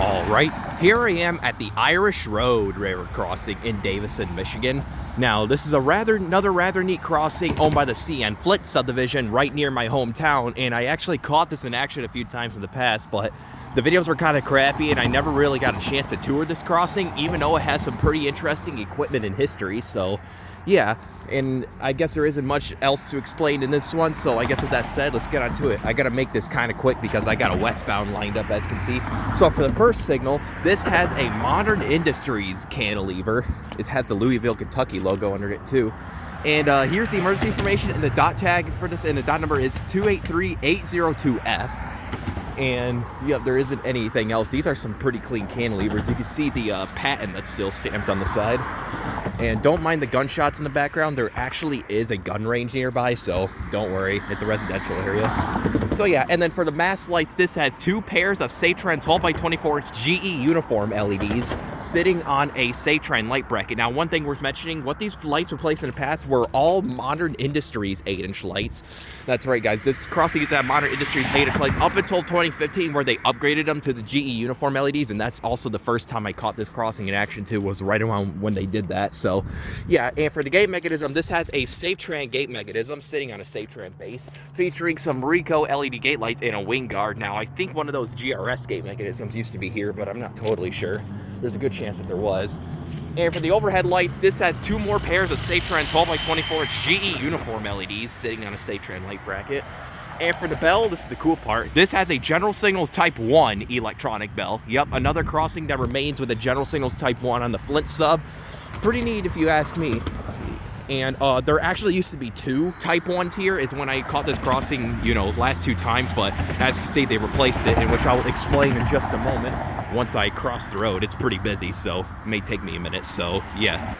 All right, here I am at the Irish Road railroad crossing in Davison, Michigan. Now, this is another rather neat crossing owned by the CN Flint subdivision right near my hometown, and I actually caught this in action a few times in the past, but the videos were kind of crappy and I never really got a chance to tour this crossing, even though it has some pretty interesting equipment and history. So yeah, and I guess there isn't much else to explain in this one, so I guess with that said, let's get on to it. I gotta make this kind of quick because I got a westbound lined up, as you can see. So for the first signal, this has a Modern Industries cantilever. It has the Louisville, Kentucky logo under it too. And here's the emergency information, and the dot tag for this, and the dot number is 283802F. And yep, there isn't anything else. These are some pretty clean cantilevers. You can see the patent that's still stamped on the side. And don't mind the gunshots in the background. There actually is a gun range nearby, so don't worry. It's a residential area. So yeah, and then for the mast lights, this has two pairs of Satran 12x24 GE uniform LEDs sitting on a Satran light bracket. Now, one thing worth mentioning, what these lights replaced in the past were all Modern Industries 8-inch lights. That's right, guys. This crossing used to have Modern Industries 8-inch lights up until 2015, where they upgraded them to the GE uniform LEDs, and that's also the first time I caught this crossing in action too, was right around when they did that. So yeah, and for the gate mechanism, this has a Satran gate mechanism sitting on a Satran base, featuring some Rico LED gate lights and a wing guard. Now, I think one of those GRS gate mechanisms used to be here, but I'm not totally sure. There's a good chance that there was. And for the overhead lights, this has two more pairs of Satran 12x24 GE uniform LEDs sitting on a Satran light bracket. And for the bell, this is the cool part, this has a General Signals Type 1 electronic bell. Yep, another crossing that remains with a General Signals Type 1 on the Flint sub. Pretty neat if you ask me. And there actually used to be two Type 1s here, is when I caught this crossing, you know, last two times, but as you can see, they replaced it, and which I'll explain in just a moment once I cross the road. It's pretty busy, so it may take me a minute, so yeah.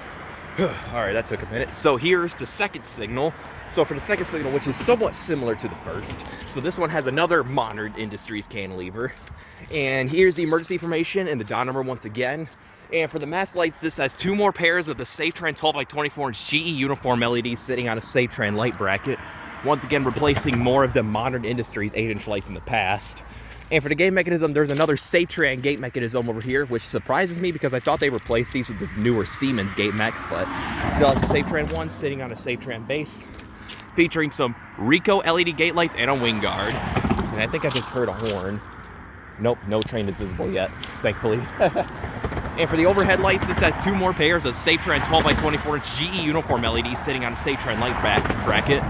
All right, that took a minute. So here's the second signal. So for the second signal, which is somewhat similar to the first, so this one has another Modern Industries cantilever. And here's the emergency information and the dot number once again. And for the mast lights, this has two more pairs of the Satran 12x24 GE uniform LEDs sitting on a Satran light bracket. Once again, replacing more of the Modern Industries 8-inch lights in the past. And for the gate mechanism, there's another Satran gate mechanism over here, which surprises me because I thought they replaced these with this newer Siemens gate mechs, but still has a Satran one sitting on a Satran base, featuring some Rico LED gate lights and a wing guard. And I think I just heard a horn. Nope, no train is visible yet, thankfully. And for the overhead lights, this has two more pairs of Satran 12x24 GE uniform LEDs sitting on a Satran light bracket.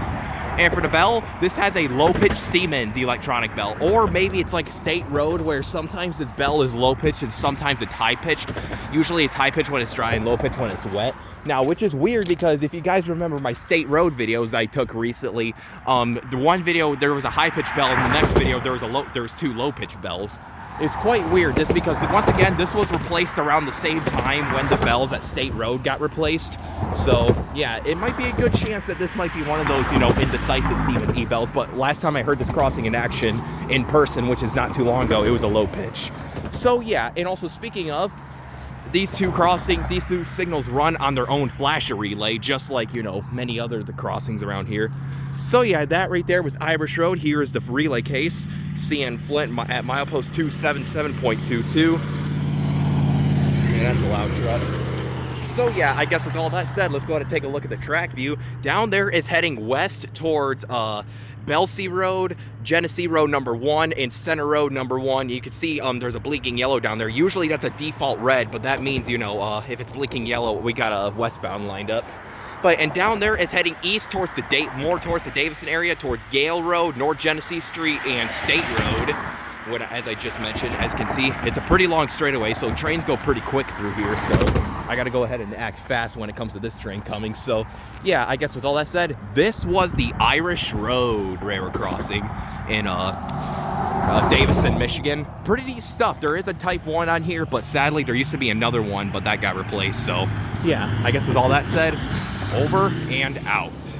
And for the bell, this has a low-pitched Siemens electronic bell, or maybe it's like a state road where sometimes this bell is low-pitched and sometimes it's high-pitched. Usually it's high-pitched when it's dry and low-pitched when it's wet. Now, which is weird because if you guys remember my state road videos I took recently, the one video there was a high-pitched bell, and the next video there was two low-pitched bells. It's quite weird, just because, once again, this was replaced around the same time when the bells at State Road got replaced. So, yeah, it might be a good chance that this might be one of those, you know, indecisive Siemens E-bells, but last time I heard this crossing in action in person, which is not too long ago, it was a low pitch. So, yeah, and also speaking of, these two signals run on their own flasher relay, just like, you know, many other the crossings around here. So yeah, that right there was Irish Road. Here is the relay case, CN Flint at milepost 277.22. And that's a loud truck. So yeah, I guess with all that said, let's go ahead and take a look at the track view. Down there is heading west towards Belsey Road, Genesee Road number 1, and Center Road number 1. You can see there's a blinking yellow down there. Usually that's a default red, but that means, you know, if it's blinking yellow, we got a westbound lined up. And down there is heading east towards more towards the Davison area, towards Gale Road, North Genesee Street, and State Road. As I just mentioned, as you can see, it's a pretty long straightaway, so trains go pretty quick through here, so I gotta go ahead and act fast when it comes to this train coming. So yeah, I guess with all that said, this was the Irish Road railroad crossing in Davison, Michigan. Pretty neat stuff. There is a Type 1 on here, but sadly there used to be another one, but that got replaced. So yeah, I guess with all that said, over and out.